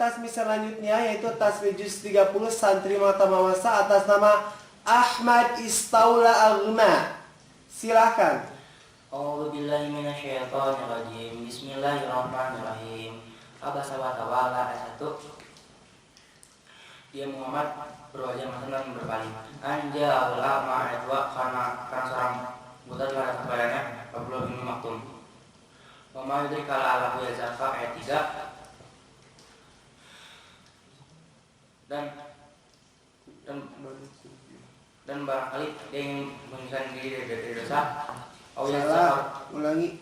tasbih selanjutnya yaitu tasbih juz 30 santri mata mawasa atas nama Ahmad Istaula Agma. Silakan. A'udzu billahi minasyaitonir rajim. Bismillahirrahmanirrahim. Abasa wa tawalla ayat 1. Dia Muhammad berwajah masan dan berpaling. Anja al-a'ma ayat 2 karena seorang buta telah datang kepadanya Abdullah bin Maktum. Wa ma yudrika la'allahu yazakka ayat 3. Dan barangkali dia ingin menghilangkan diri dari dosa. Salah, ulangi.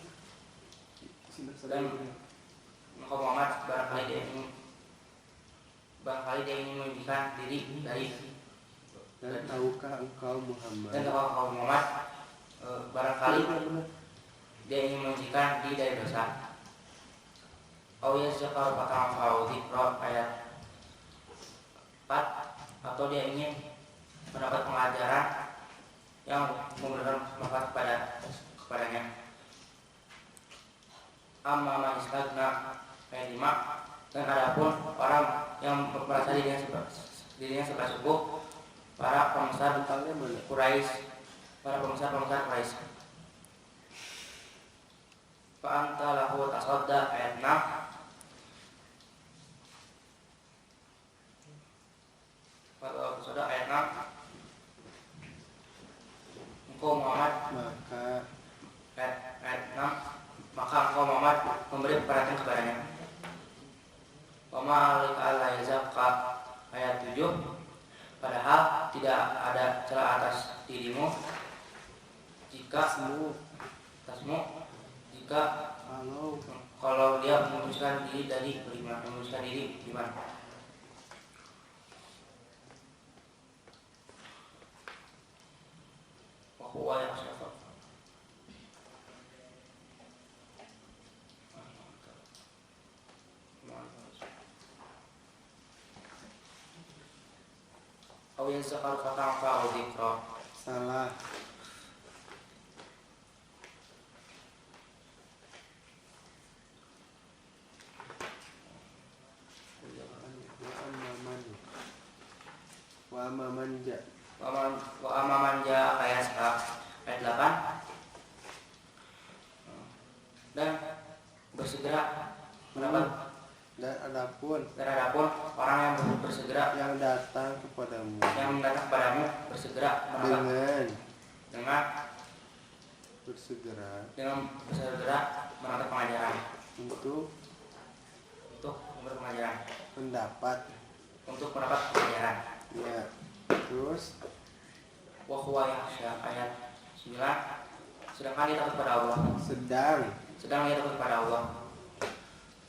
Dan engkau Muhammad barangkali dia ingin menghilangkan diri dari. Dan tahukah engkau Muhammad? Barangkali dia ingin menghilangkan diri dari dosa. Awiyah zakar patang faudi pro ayat 4. Atau dia ingin mendapat pengajaran yang memberikan manfaat kepadanya. Amma man istagna ayat 5. Dan adapun orang yang merasa dirinya serba cukup, para pembesar Quraisy, fa anta lahu tasadda ayat 6. Pada episode ayat 6, engkau Muhammad maka engkau Muhammad memberi perhatian kepadanya. Wa ma'alika alla yazakka ayat 7. Padahal tidak ada celah atas dirimu jika kalau dia memutuskan diri beriman. Wa ya syafa. Awin zakar fatang fa dzikra. Salah. Wa amamanja ayat 8. Dan bersegera mendapat. Dan adapun orang yang bersegera yang datang kepadamu bersegera dengan bersegera mendapat pengajaran untuk mendapat pengajaran. Ya. Terus wa huwa yakhsha ayat 9. Sedangkan dia takut pada Allah. Sedang dia takut pada Allah.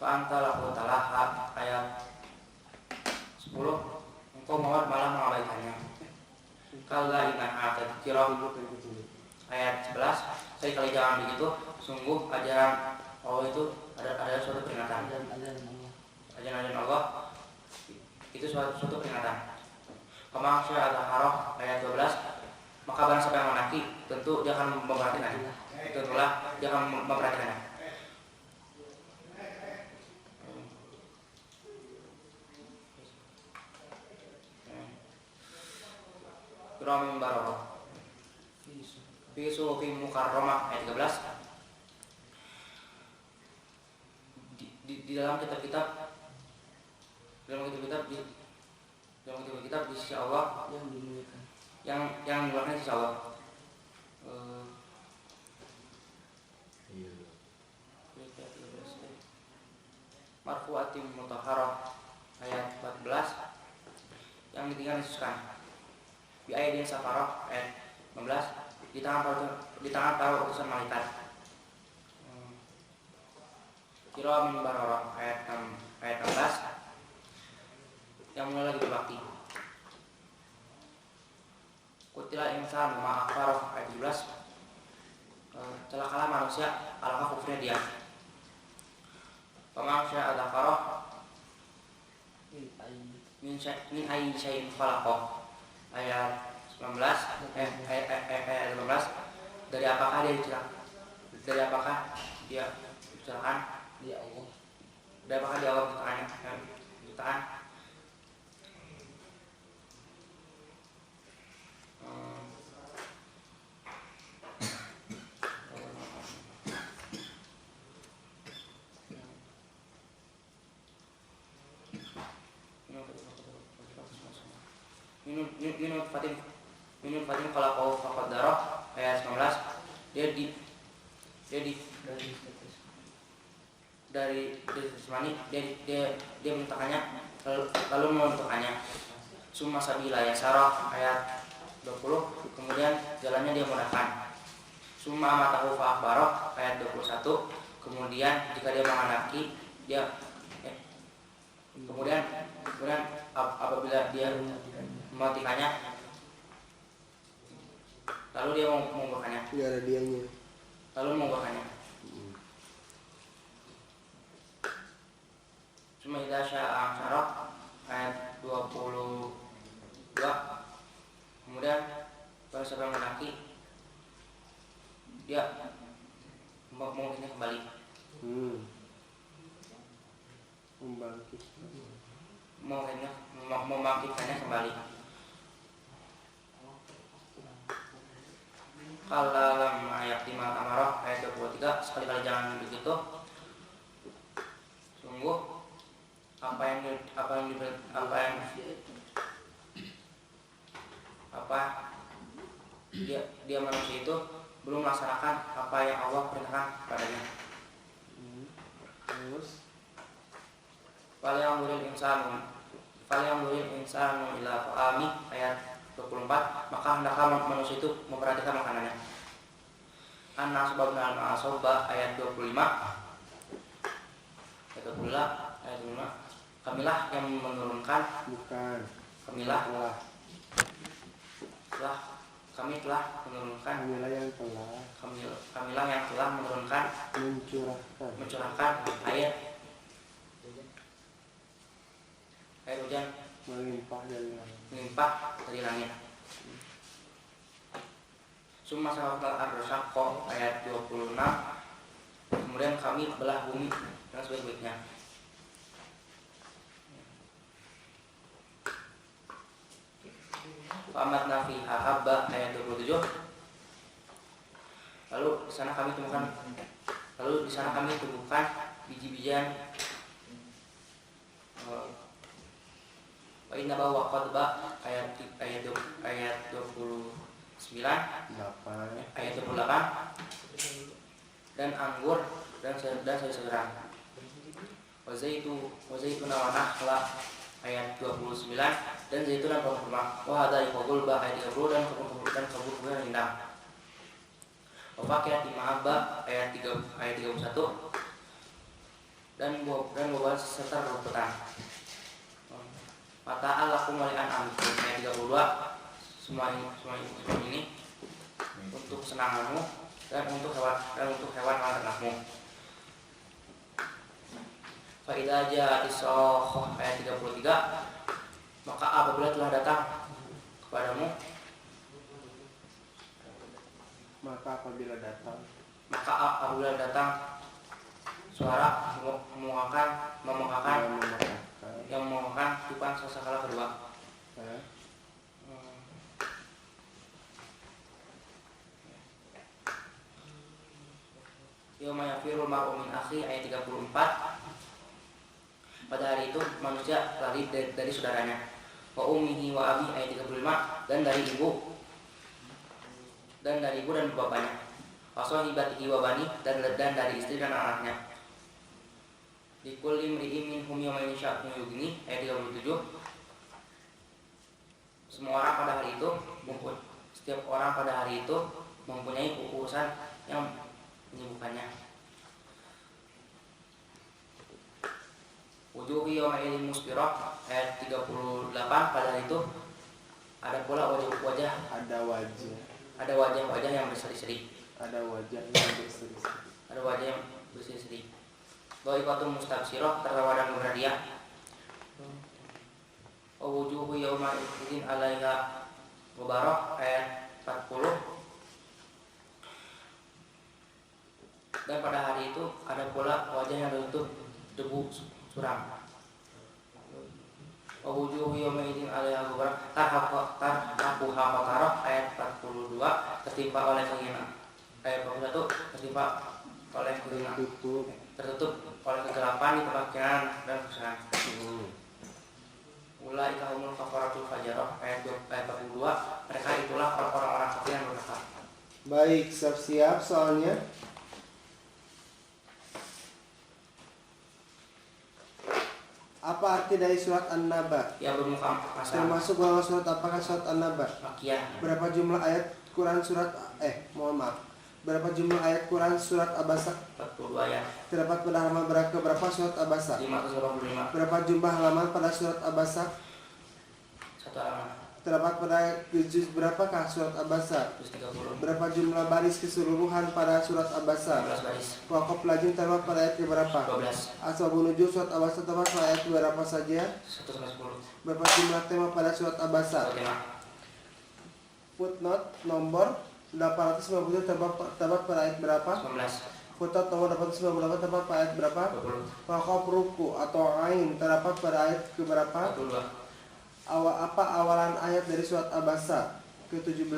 Fa anta lahu talaha ayat 10. Engkau Muhammad malah mengabaikannya. Kalla innaha tadhkirah ayat 11. Sekali jangan begitu, sungguh ajaran Allah itu ada suatu peringatan. Ajaran Allah itu suatu peringatan. Kama Al-Haraf ayat 12. Maka barang siapa yang menaki, tentu dia akan memperhatikannya. Kiramin bararah. Fi suhufin mukarramah ayat 13. Di dalam kitab-kitab di sisi Allah yang dimuliakan di sisi Allah. Marfu'atim mutahharah ayat 14 yang ditinggal disucikan. Bi ayatin safarah ayat 15 di tangan para utusan malaikat. Kiramin bararah ayat 16 yang mulai lagi berbakti. Kutilah insan ma'akfarah ayat 17. Celakalah manusia alangkah kufurnya dia. Pemaksya adakarah min ayyi syai'in khalaqah ayat 19 ayat 15. Dari apakah dia dicelakan? Dia Allah. Dari apakah dia Allah bertanya? jutaan. Minun Fatin kalau kau fakot darah ayat 19 dari Semani dia menentukannya lalu menentukannya summa sabila ya sarah ayat 20 kemudian jalannya dia mudahkan summa amatahu fa akhbarah ayat 21 kemudian jika dia menghendaki dia kemudian apabila dia mematikannya lalu dia menguburkannya Cuma idza sya'a syarah ayat 22 kemudian kalau siapa yang menghendaki dia memungkinkan kembali membangkitkannya kembali. Kalam ayat 5 Amarah ayat 23 sekali-kali jangan begitu. Sungguh apa dia manusia itu belum melaksanakan apa yang Allah perintahkan kepadanya. Terus fal yang insanu ila ta'ami ayat 24 maka hendaklah manusia itu memperhatikan makanannya. An-nas babna al-ma'asobah ayat 25 ayat 25 kamilah yang menurunkan kami telah menurunkan kamilah yang telah menurunkan mencurahkan air hujan melimpah dari langit. Summa sawaqal ardu syaqqah ayat 26 kemudian kami belah bumi dengan sebaik-baiknya. Fa'amatna fiha habba ayat 27 lalu di sana kami tumbuhkan biji-bijian. Wa inna bawa qadba ayat 29 ayat 28 dan anggur dan sayur-sayuran. Wa zaitun wa nakhla ayat 29 dan zaitun dan pohon kurma. Wa hadza yaqul ba ayat 30 dan kebun yang indah. Wa faqihatin ma'abba ayat 31 dan buah serta rumputan. Mata alakum wali an'am ayat 32 semua ini untuk kesenanganmu dan untuk hewan ternakmu. Fa idza ja'at as-sakhah ayat 33 maka apabila telah datang kepadamu apabila datang suara yang memengangkan tiupan sasakala kedua. Yauma yafirul mar'u min akhi ayat 34 pada hari itu manusia lari dari saudaranya. Wa ummihi wa abi ayat 35 dan dari ibu dan bapaknya. Wa sahibatihi wa bani dan dari istri dan anaknya. Di kulli imri'in minhum yawma yasha'u yughni ayat 37 setiap orang pada hari itu mempunyai urusan yang menyibukkannya. Wujuhi yawma idzin musfirah ayat 38 pada hari itu ada pula wajah yang berseri-seri. Dha'iqatun mustabsirah tertawa gembira dia. Wujuhu yawma idzin 'alaiha ghabarah ayat 40 dan pada hari itu ada pula wajah yang tertutup debu suram. Wujuhu yawma idzin 'alaiha ghabarah tarhaquha qatarah ayat 42 tertimpa oleh kegelapan. Ayat 41 tertimpa oleh kegelapan, tertutup oleh kegelapan di tempat kanan dan kesusahan. Ulaika humul kafaratul fajarah ayat 42 mereka itulah orang-orang kafir yang berkafir. Baik, siap-siap soalnya. Apa arti dari surat An-Naba? Yang bermuka masalah. Termasuk golongan surat apakah surat An-Naba? Makiyah. Berapa jumlah ayat Quran surat Berapa jumlah ayat Quran surat Abasa? 42 ayat. Terdapat pada halaman berapa surat Abasa? 585. Berapa jumlah halaman pada surat Abasa? 1 halaman. Terdapat pada juz berapakah surat Abasa? 130. Berapa jumlah baris keseluruhan pada surat Abasa? 12 baris. Waqaf lajim terdapat pada ayat berapa? 12. Asbabun nuzul surat Abasa terdapat pada ayat berapa saja? 1 sampai 10. Berapa jumlah tema pada surat Abasa? 1 tema. Footnote nomor 890 terdapat pada ayat berapa? 19. Footnote nomor 898 terdapat pada ayat berapa? 20. Waqaf ruku atau ain terdapat pada ayat keberapa? 22. Apa awalan ayat dari surat Abasa ke-17?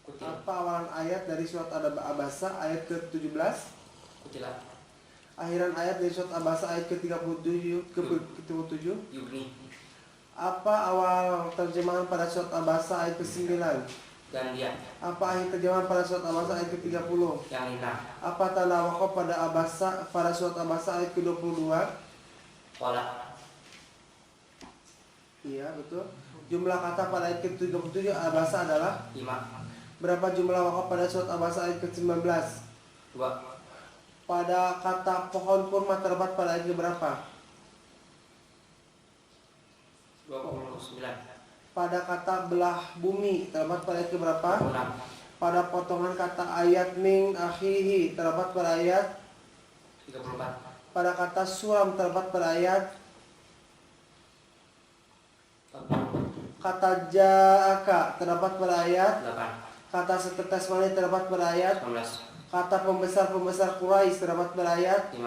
Kutil. Apa awalan ayat dari surat Abasa ayat ke-17? Kutilah. Akhiran ayat dari surat Abasa ayat ke-37 ke-37? Yugni. Apa awal terjemahan pada surat Abasa ayat ke-9? Dan dia. Apa akhir terjemahan pada surat Abasa ayat ke-30? Yang lina. Apa tanda waqaf pada surat Abasa ayat ke-22? Pola. Iya, betul. Jumlah kata pada ayat ke-37 Abasa adalah 5. berapa jumlah waqaf pada surat Abasa ayat ke-19? 2. Pada kata pohon kurma terdapat pada ayat berapa? 29. Pada kata belah bumi terdapat pada ayat berapa? 26. Pada potongan kata ayat min akhihi terdapat pada ayat 34. pada kata suram terdapat pada ayat 40. kata ja'aka terdapat pada ayat 8. kata setetes mani terdapat pada ayat 19. kata pembesar-pembesar Quraisy terdapat pada ayat 5.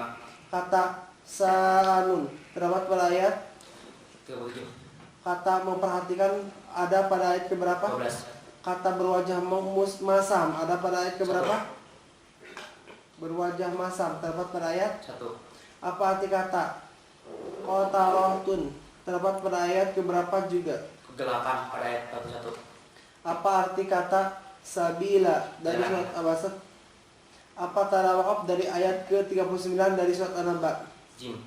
kata sa'anun terdapat pada ayat 37. kata memperhatikan ada pada ayat keberapa? 12. Kata berwajah masam ada pada ayat keberapa? Berwajah masam terdapat pada ayat 1. apa arti kata qatarotun terdapat pada ayat keberapa juga? Kegelapan pada ayat 41. Apa arti kata sabila dari Jalan. surat Abasa? Apa tanda waqaf dari ayat ke-39 dari surat An-Naba? Jin.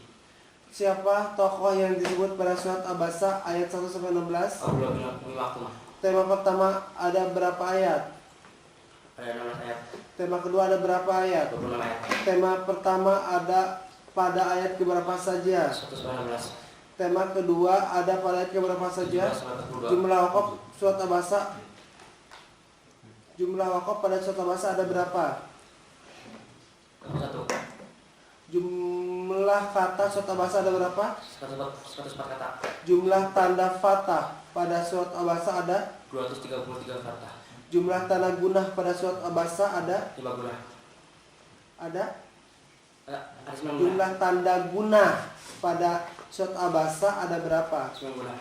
Siapa tokoh yang disebut pada surat Abasa ayat 1 sampai 16? Allah bin waktu. Tema pertama ada berapa ayat? Ada 16 ayat. Tema kedua ada berapa ayat? 26 ayat. Tema pertama ada pada ayat keberapa saja? 119. Tema kedua ada pada ayat keberapa saja? 17 Jumlah waqaf surat Abasa. Jumlah waqaf pada surat Abasa ada berapa? 1. Jumlah kata surat Abasa ada berapa? 104 kata. Jumlah tanda fathah pada surat Abasa ada? 233 kata. Jumlah tanda gunah pada surat Abasa ada? 5 guna. Ada? Ada 9 guna. Jumlah tanda gunah pada surat Abasa ada berapa? 9 guna.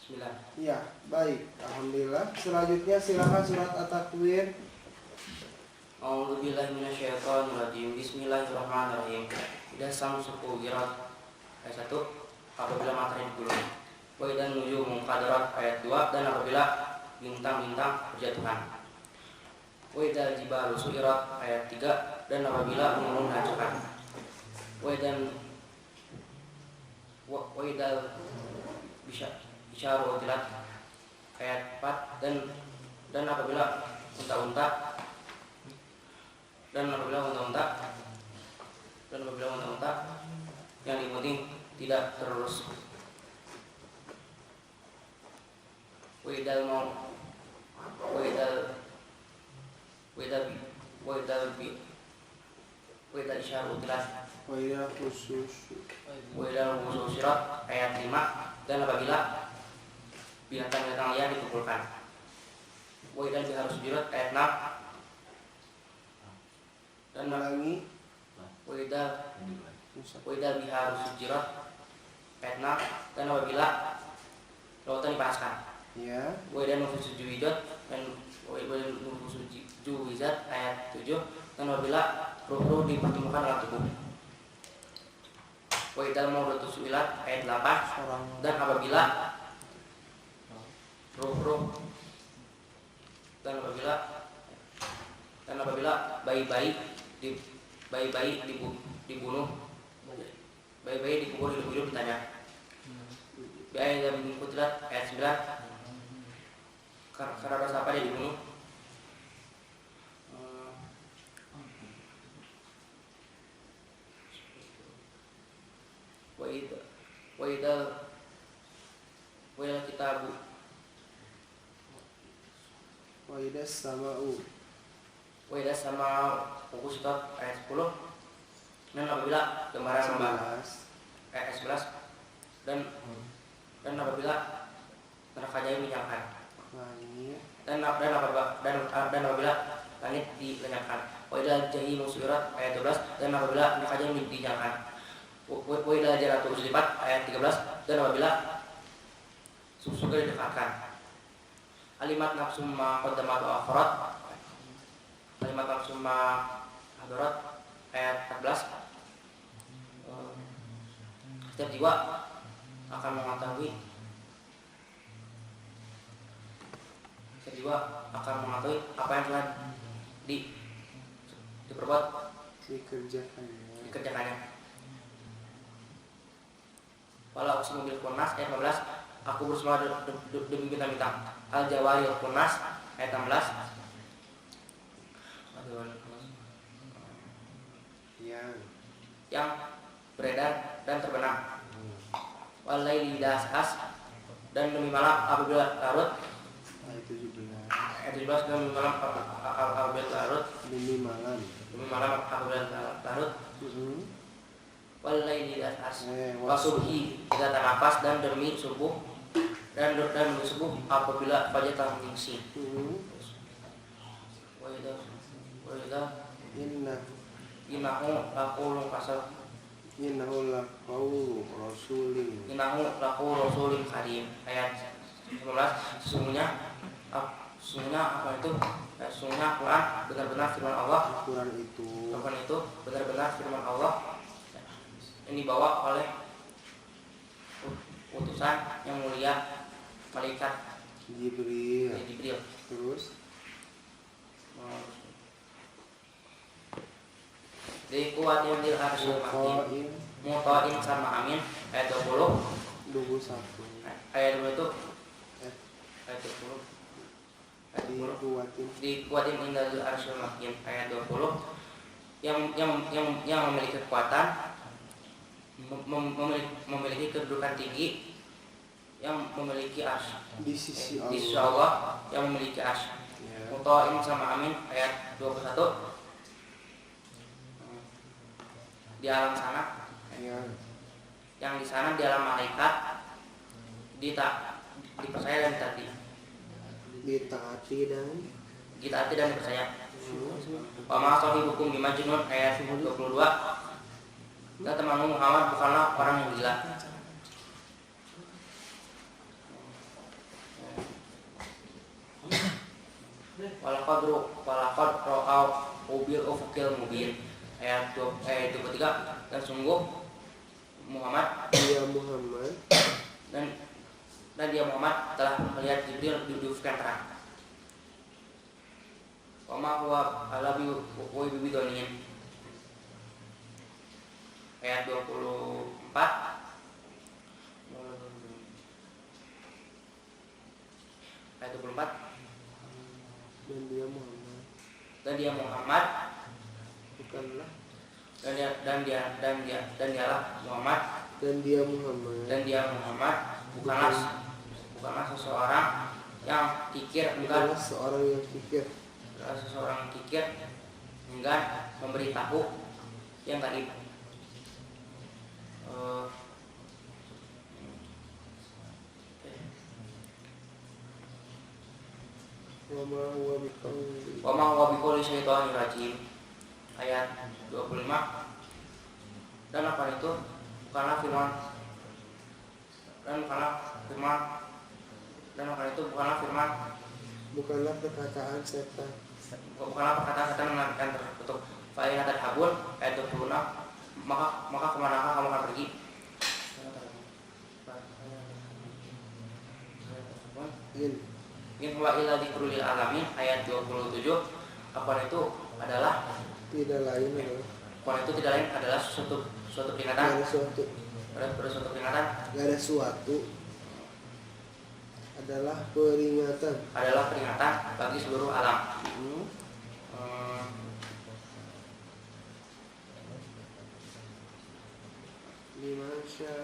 9. Iya, baik. Alhamdulillah. Selanjutnya silakan surat At-Takwir. A'udzubillahi minasyaitonirrajim. Bismillahirrahmanirrahim. Idza samsu kuwirat. Ayat 1. Apabila matahari digulung. Wa idzan nujumu qadarat ayat 2 dan apabila bintang-bintang berjatuhan. Wa idzal jibalu suirat ayat 3 dan apabila gunung dihancurkan. Wa idzal bisyaru utilat ayat 4 dan apabila unta-unta yang dimuting tidak terurus. Widal isyarat utilat Widal khususirat ayat 5 dan apabila binatang-binatang liar dikumpulkan. Widal biharus jurat ayat 6 dan Ulangi. Widal biharus jurat ayat 6. Dan apabila lautan dipanaskan. Ya. Wa idza nufusu juwidat dan wa idza nufusu juwizat ayat 7. Dan apabila ruh-ruh dipertemukan dalam tubuh. Wa idza mawdatu su'ilat ayat 8. Dan apabila ruh-ruh dan apabila bayi-bayi dibunuh, bayi-bayi dikubur hidup-hidup ditanya. Ayat yang kutilat ayat 9. Karena rasa apa dia dibunuh? Wa idza kitabu Wa idza sama'u. Wa idza sama Uqustat ayat 10. Dan apabila gambaran ayat 11. Dan apabila neraka jahanam dinyalakan. Dan apabila langit dilenyapkan. Wa idza jahimu su'irat ayat 12. Dan apabila neraka jahanam dinyalakan. Wa idza jaratu uzlipat ayat 13. Dan apabila surga didekatkan. Alimat nafsum ma qaddamat wa akhirat. Alimat nafsum ma hadarat ayat 14. Setiap jiwa akan mengetahui apa yang telah diperbuat dikerjakannya. Walau uqsimu bil khunas ayat 15. Aku bersumpah demi bintang-bintang. Al-Jawari al-Khunas ayat 16. Yang beredar dan terbenam. Walaili idza as'as. Dan demi malam apabila larut. Ayat 17. Demi malam apabila larut. Demi malam apabila larut. Walaili idza as'as. Wasubhi idza tanafas. Dan demi subuh. Dan demi subuh apabila fajar telah menyingsing. Wa idza innahu laqawlun kasar. Innahu laqawlu rasulin karim ayat 19. Sesungguhnya apa itu? Sesungguhnya Quran benar-benar firman Allah. Quran itu benar-benar firman Allah. Ini dibawa oleh utusan yang mulia malaikat Jibril. Terus di kuatin dil arsyil makin mutain sama amin ayat 20. Ayat 20 itu ayat 20 di kuatin indal arsyil makin ayat 20. Yang memiliki kekuatan, memiliki kedudukan tinggi, yang memiliki arsy di sisi Allah, yang memiliki arsy. Mutain sama amin ayat 21. Di alam sana, yang di sana di alam malaikat, dipercaya dan ditaati dan dipercaya. Wa ma sahibukum bimajnun ayat 22. Dan temanmu Muhammad bukanlah orang yang gila. Walaqad ra'au ubil ufukil mubin ayat 23. Dan sungguh dia Muhammad telah melihat Jibril di ufuk yang terang. Wa ma huwa ala biwidoniyin ayat 24. Ayat 24. Dan dia Muhammad bukanlah dan dialah Muhammad bukanlah seseorang yang kikir, bukanlah seseorang yang kikir enggan memberitahu yang gaib. Wa ma huwa biqauli syaitonir rajim ayat 25. Dan apa itu? Bukanlah firman dan karena itu bukanlah firman, bukanlah perkataan setan. bukanlah perkataan setan yang terkutuk. Fa'ina tadhabun ayat 26, maka kemanakah kamu akan pergi? In wa illa dzikrul lil alamin ayat 27. Apa itu adalah Tidak lain adalah Quran itu tidak lain adalah suatu peringatan. Gak ada suatu. Pada suatu peringatan. Gak ada suatu. Adalah peringatan. Adalah peringatan bagi seluruh alam.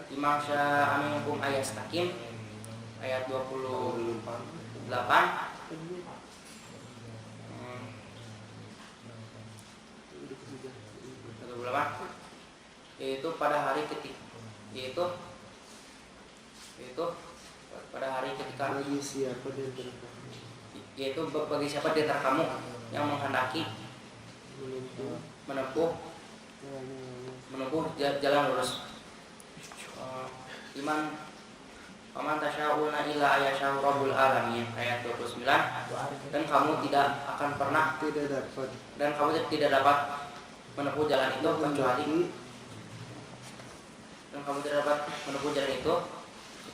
Liman syaa minkum ayastakim ayat 28. Yaitu pada hari ketika pada hari ketika bagi siapa di antara yaitu bagi siapa di antara kamu yang menghendaki menempuh jalan lurus. Iman paman tasyauna illa ayasya rabbul alamin ayat 29. Dan kamu tidak akan pernah tidak dapat menempuh jalan itu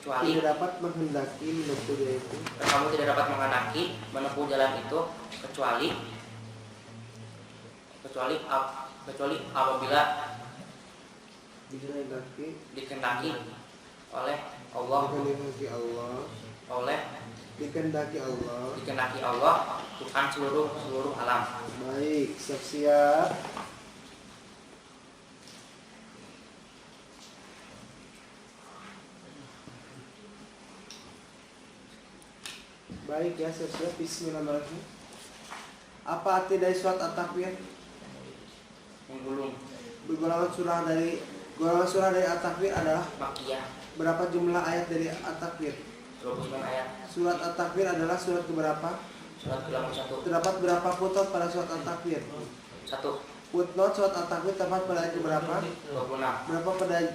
kecuali tidak dapat menghendaki menempuh jalan itu dan kamu tidak dapat menghendaki menempuh jalan itu kecuali apabila dikehendaki oleh Allah dikehendaki Allah Tuhan seluruh alam. Baik, siap-siap. Baik ya, siap-siap. Bismillahirrahmanirrahim. Apa arti dari surat At-Takwir? Golongan surah dari At-Takwir adalah Makkiyah. Berapa jumlah ayat dari At-Takwir? 29 ayat. Surat At-Takwir adalah surat keberapa? Surat ke-81. Terdapat berapa footnote pada surat At-Takwir? 1. Footnote surat At-Takwir terdapat pada ayat keberapa? 26.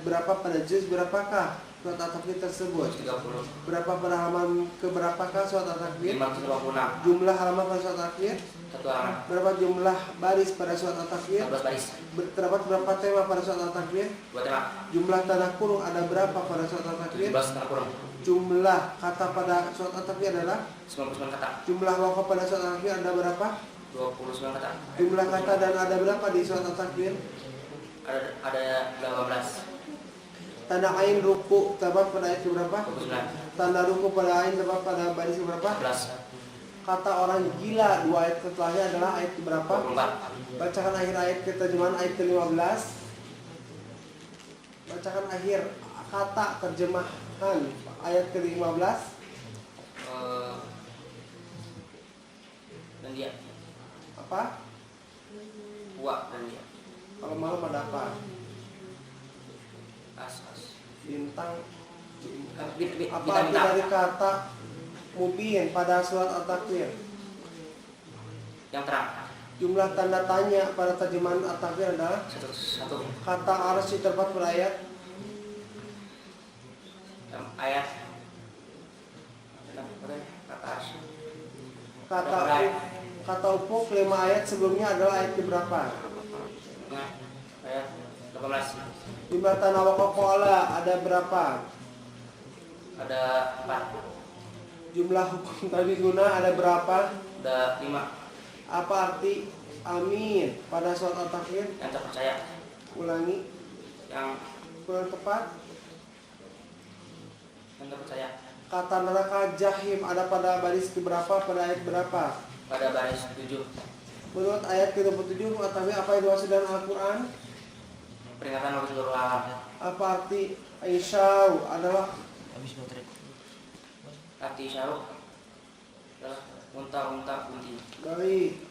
Berapa pada juz berapakah surat At-Takwir tersebut? 30. Berapa pada halaman keberapakah surat At-Takwir? 556. Jumlah halaman pada surat At-Takwir? 1 halaman. Berapa jumlah baris pada surat At-Takwir? 14 baris. Terdapat berapa tema pada surat At-Takwir? 2 tema. Jumlah tanda kurung ada berapa pada surat At-Takwir? 17 tanda kurung. Jumlah kata pada surat At-Takwir adalah 99 kata. jumlah wakaf pada surat At-Takwir ada berapa? 29 kata. Jumlah kata dan ada berapa di surat At-Takwir? Ada 18. Tanda ain ruku terdapat pada ayat berapa? 29. Tanda ruku pada ain terdapat pada baris berapa? 14. Kata orang gila 2 ayat setelahnya adalah ayat berapa? 24. Bacakan akhir ayat terjemahan ayat ke-15. Bacakan akhir kata terjemahan ayat ke-15. Dan dia Apa? dan dia Kalau malam ada apa? as Bintang. Apa bintang arti dari kata mubin pada surat At-Takwir? yang terang. Jumlah tanda tanya pada terjemahan At-Takwir adalah 1. kata arsy terdapat pada ayat kata ufuk 5 ayat sebelumnya adalah ayat berapa? Ayat 18. Jumlah tanah wakaf qala ada berapa? Ada 4. Jumlah hukum tadi guna ada berapa? Ada 5. Apa arti amin pada surat At-Takwir? Yang terpercaya. Ulangi. Yang Kurang tepat. terpercaya. Kata neraka jahim ada pada baris keberapa? Pada ayat berapa? Pada baris 7. Menurut ayat ke-27 At-Takwir apa yang dimaksud dengan Al-Quran? Peringatan bagi seluruh alam. Apa arti Aisyau adalah Arti syaruk adalah unta-unta bunting. Baik.